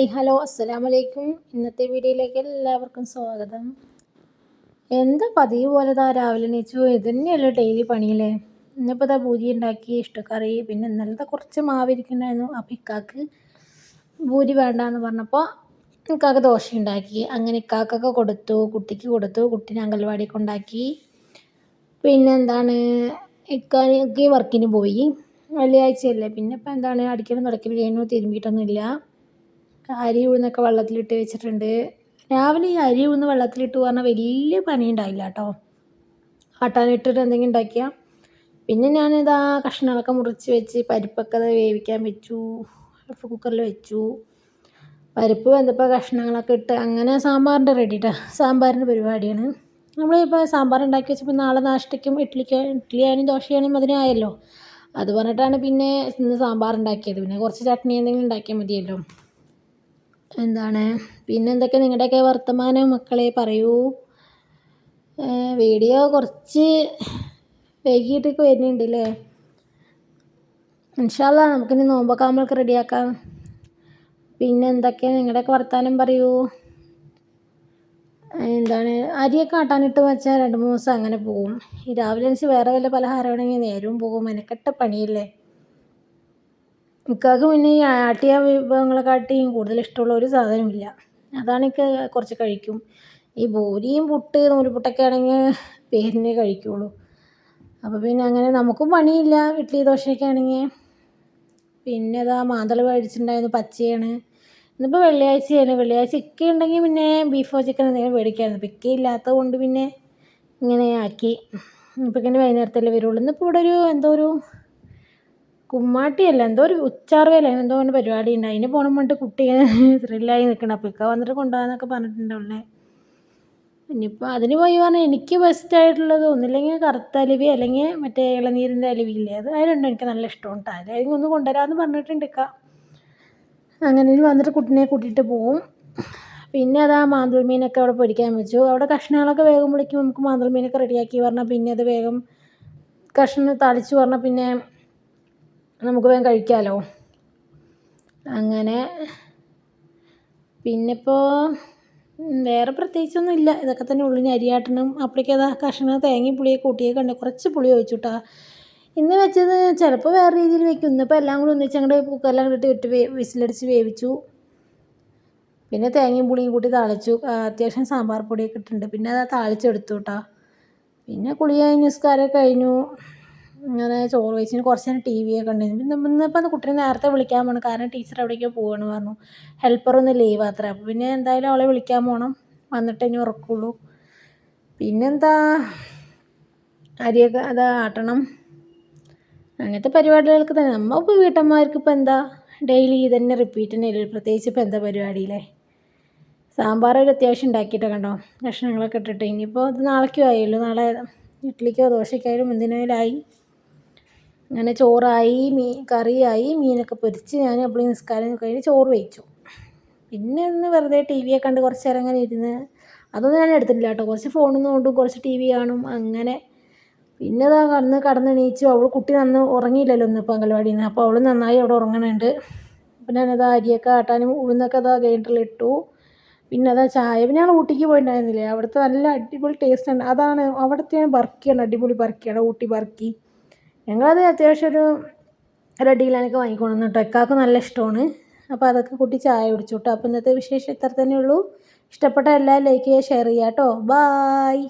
Hi hello അസ്സലാമു അലൈക്കും. ഇന്നത്തെ വീഡിയോയിലേക്ക് എല്ലാവർക്കും സ്വാഗതം. എന്താ പതിവ് പോലെ രാവിലെ എണീച്ചു ഇത് തന്നെയല്ലേ ഡെയിലി പണിയില്ലേ. ഇന്നിപ്പോൾ പൂരി ഉണ്ടാക്കി, ഇഷ്ടക്കറി, പിന്നെ ഇന്നലത്തെ കുറച്ച് മാവ് ഇരിക്കുന്നുണ്ടായിരുന്നു. അപ്പോൾ ഇക്കാക്ക് പൂരി വേണ്ടാന്ന് പറഞ്ഞപ്പോൾ ഇക്കാക്ക് ദോശ ഉണ്ടാക്കി. അങ്ങനെ ഇക്കാക്കൊക്കെ കൊടുത്തു, കുട്ടിക്ക് കൊടുത്തു, കുട്ടീനെ അംഗൻവാടി കൊണ്ടാക്കി. പിന്നെ ഇക്കാക്ക് വർക്കിന് പോയി, വെള്ളിയാഴ്ചയല്ലേ. പിന്നെ ഇപ്പം അടിക്കലും തുടക്കലും കഴിഞ്ഞു, തിരുമ്പിയിട്ടൊന്നുമില്ല. അരി ഉഴുന്നൊക്കെ വെള്ളത്തിലിട്ട് വെച്ചിട്ടുണ്ട്. രാവിലെ ഈ അരി ഉഴുന്ന് വെള്ളത്തിലിട്ട് പറഞ്ഞാൽ വലിയ പണി ഉണ്ടായില്ല കേട്ടോ. ആട്ടാനിട്ടിട്ട് എന്തെങ്കിലും ഉണ്ടാക്കിയാൽ. പിന്നെ ഞാനിതാ കഷ്ണങ്ങളൊക്കെ മുറിച്ച് വെച്ച് പരിപ്പൊക്കെ വേവിക്കാൻ വെച്ചു, കുക്കറിൽ വെച്ചു. പരിപ്പ് വെന്തപ്പോൾ കഷ്ണങ്ങളൊക്കെ ഇട്ട് അങ്ങനെ സാമ്പാറിൻ്റെ റെഡിട്ടാ. സാമ്പാറിൻ്റെ പരിപാടിയാണ്. നമ്മളിപ്പോൾ സാമ്പാർ ഉണ്ടാക്കി വെച്ചപ്പോൾ നാളെ നാഷ്ടയ്ക്കും ഇഡ്ഡലിയായാലും ദോശയായാലും അതിനായല്ലോ. അത് പറഞ്ഞിട്ടാണ് പിന്നെ ഇന്ന് സാമ്പാർ ഉണ്ടാക്കിയത്. പിന്നെ കുറച്ച് ചട്നി എന്തെങ്കിലും ഉണ്ടാക്കിയാൽ മതിയല്ലോ. പിന്നെ എന്തൊക്കെ നിങ്ങളുടെയൊക്കെ വർത്തമാനം മക്കളെ പറയൂ. വീഡിയോ കുറച്ച് വൈകിട്ടൊക്കെ വരുന്നുണ്ട് അല്ലേ. ഇൻഷാ അല്ലാ നമുക്കിനി നോമ്പൊക്കെ ആകുമ്പോഴേക്ക് റെഡിയാക്കാം. പിന്നെ എന്തൊക്കെയാണ് നിങ്ങളുടെയൊക്കെ വർത്തമാനം പറയൂ. അരിയൊക്കെ ആട്ടാനിട്ട് വെച്ചാൽ 2-3 ദിവസം അങ്ങനെ പോകും. ഈ രാവിലെ എണീച്ച് വേറെ വല്ല പലഹാരമാണെങ്കിൽ നേരവും പോകും. മെനക്കെട്ട പണിയല്ലേ. ഇക്കാക്ക് പിന്നെ ഈ ആട്ടിയ വിഭവങ്ങളെക്കാട്ടിയും കൂടുതൽ ഇഷ്ടമുള്ള ഒരു സാധനമില്ല. അതാണെങ്കിൽ കുറച്ച് കഴിക്കും. ഈ പൂരിയും പുട്ട് നൂൽപുട്ടൊക്കെ ആണെങ്കിൽ പേരിനെ കഴിക്കുള്ളൂ. അപ്പോൾ പിന്നെ അങ്ങനെ നമുക്കും പണിയില്ല ഇഡ്ഡലി ദോശയൊക്കെ ആണെങ്കിൽ. പിന്നെ മാന്തൾ മേടിച്ചിട്ടുണ്ടായിരുന്നു, പച്ചയാണ്. ഇന്നിപ്പോൾ വെള്ളിയാഴ്ചയാണ്. വെള്ളിയാഴ്ച ഇക്ക ഉണ്ടെങ്കിൽ പിന്നെ ബീഫോ ചിക്കനോ എന്തെങ്കിലും മേടിക്കാമായിരുന്നു. അപ്പോൾ ഇക്ക ഇല്ലാത്തത് കൊണ്ട് പിന്നെ ഇങ്ങനെ ആക്കി. ഇപ്പോൾ ഇങ്ങനെ വൈകുന്നേരത്തല്ലേ വരുള്ളൂ. ഇന്നിപ്പോൾ ഇവിടെ ഒരു കുമ്മാട്ടിയല്ല, ഒരു ഉച്ചാർവേല എന്തോ ഒരു പരിപാടി ഉണ്ട്. അതിന് പോകണം പറഞ്ഞിട്ട് കുട്ടി ത്രില്ലായി നിൽക്കണം. അപ്പോൾ ഇക്ക വന്നിട്ട് കൊണ്ടുപോകാമെന്നൊക്കെ പറഞ്ഞിട്ടുണ്ടല്ലേ. ഇനിയിപ്പോൾ അതിന് പോയി പറഞ്ഞാൽ എനിക്ക് ബെസ്റ്റായിട്ടുള്ളത് ഒന്നില്ലെങ്കിൽ കറുത്ത അലുവ അല്ലെങ്കിൽ മറ്റേ ഇളനീരിൻ്റെ അലുവയില്ലേ, അത് രണ്ടും എനിക്ക് നല്ല ഇഷ്ടമുണ്ട്. അതിലെങ്കിലും ഒന്ന് കൊണ്ടുവരാമെന്ന് പറഞ്ഞിട്ടുണ്ട് ഇക്ക. അങ്ങനെ വന്നിട്ട് കുട്ടീനെ കൂട്ടിയിട്ട് പോവും. പിന്നെ മാന്തൾ മീനൊക്കെ അവിടെ പൊരിക്കാൻ വെച്ചു. അവിടെ കഷ്ണങ്ങളൊക്കെ വേകുമ്പോഴേക്കും നമുക്ക് മാന്തൾ മീനൊക്കെ റെഡിയാക്കി പറഞ്ഞാൽ പിന്നെ അത് വേഗം കഷ്ണം താളിച്ച് പറഞ്ഞാൽ പിന്നെ നമുക്ക് വേഗം കഴിക്കാമല്ലോ. അങ്ങനെ പിന്നിപ്പോൾ വേറെ പ്രത്യേകിച്ചൊന്നും ഇല്ല. ഇതൊക്കെ തന്നെ ഉള്ളു. അരിയാട്ടണം. അപ്പോഴേക്കും കഷ്ണം തേങ്ങയും പുളിയൊക്കെ കൂട്ടിയൊക്കെ ഉണ്ട്. കുറച്ച് പുളി ഒഴിച്ചുട്ടാ ഇന്ന് വെച്ചത്. ചിലപ്പോൾ വേറെ രീതിയിൽ വെക്കും. ഇന്നിപ്പോൾ എല്ലാം കൂടി ഒന്നിച്ചങ്ങോട്ട് കുക്കറിലും ഇട്ട് വിസിലടിച്ച് വേവിച്ചു. പിന്നെ തേങ്ങയും പുളിയും കൂട്ടി താളിച്ചു. അത്യാവശ്യം സാമ്പാർ പൊടിയൊക്കെ ഇട്ടിട്ടുണ്ട്. പിന്നെ താളിച്ചെടുത്തു കേട്ടോ. പിന്നെ കുളി കഴിഞ്ഞ് നിസ്കാരമൊക്കെ കഴിഞ്ഞു. അങ്ങനെ ചോറ് വെച്ചിന് കുറച്ച് നേരം ടി വി ഒക്കെ ഉണ്ടായിരുന്നു. ഇന്നിപ്പോൾ കുട്ടീനെ നേരത്തെ വിളിക്കാൻ പോകണം, കാരണം ടീച്ചർ എവിടേക്കോ പോവാണ് പറഞ്ഞു. ഹെൽപ്പറൊന്ന് ലീവ് അത്ര. അപ്പോൾ പിന്നെ എന്തായാലും അവളെ വിളിക്കാൻ പോകണം, വന്നിട്ട് ഇനി ഉറക്കുള്ളൂ. പിന്നെന്താ അരിയൊക്കെ ആട്ടണം. അങ്ങനത്തെ പരിപാടികൾക്ക് തന്നെ. നമ്മളിപ്പോൾ വീട്ടമ്മമാർക്ക് ഇപ്പോൾ എന്താ ഡെയിലി ഇതന്നെ റിപ്പീറ്റ് തന്നെയല്ലേ. പ്രത്യേകിച്ച് ഇപ്പോൾ എന്താ പരിപാടിയില്ലേ. സാമ്പാർ ഒരു അത്യാവശ്യം ഉണ്ടാക്കിയിട്ടൊക്കെ കണ്ടോ, കഷ്ണങ്ങളൊക്കെ ഇട്ടിട്ട്. ഇനിയിപ്പോൾ ഇത് നാളേക്കും ആയല്ലോ. നാളെ ഇഡ്ഡലിക്കോ ദോശയ്ക്കായാലും എന്തിനായാലും ആയി. അങ്ങനെ ചോറായി, കറിയായി, മീനൊക്കെ പൊരിച്ച് ഞാൻ അപ്പോൾ നിസ്കാരം കഴിഞ്ഞ് ചോറ് വെച്ചു. പിന്നെ ഒന്ന് വെറുതെ ടി വി ഒക്കെ കണ്ട് കുറച്ച് നേരം അങ്ങനെ ഇരുന്ന്. അതൊന്നും ഞാൻ എടുത്തിട്ടില്ല കേട്ടോ. കുറച്ച് ഫോണിൽ നോണ്ടും കുറച്ച് ടി വി കാണും അങ്ങനെ. പിന്നെ കടന്നെണീച്ചു. കുട്ടി ഉറങ്ങിയില്ലല്ലോ ഇന്നിപ്പോൾ അംഗൻവാടിയിൽ നിന്ന്. അപ്പോൾ അവൾ നന്നായി അവിടെ ഉറങ്ങുന്നുണ്ട്. അപ്പോൾ ഞാനത് അരിയൊക്കെ ആട്ടാനും ഉഴുന്നൊക്കെ ഗ്രൈൻഡറിലിട്ടു. പിന്നെ ചായ. പിന്നെ ഞങ്ങൾ ഊട്ടിക്ക് പോയിട്ടുണ്ടായിരുന്നില്ലേ, അവിടുത്തെ നല്ല അടിപൊളി ടേസ്റ്റാണ്. അവിടുത്തെ ബർക്കിയാണ്, അടിപൊളി ബർക്കിയാണ്, ഊട്ടി ബർക്കി. ഞങ്ങളത് അത്യാവശ്യം ഒരു റെഡിയിലൊക്കെ വാങ്ങിക്കൊണ്ടു കേട്ടോ. എക്കാർക്ക് നല്ല ഇഷ്ടമാണ്. അപ്പോൾ അതൊക്കെ കൂട്ടി ചായ കുടിച്ചു കേട്ടോ. അപ്പോൾ ഇന്നത്തെ വിശേഷം ഇത്ര തന്നെ ഉള്ളൂ. ഇഷ്ടപ്പെട്ട എല്ലാവരും ലൈക്ക് ചെയ്യുക, ഷെയർ ചെയ്യുക കേട്ടോ. ബായ്.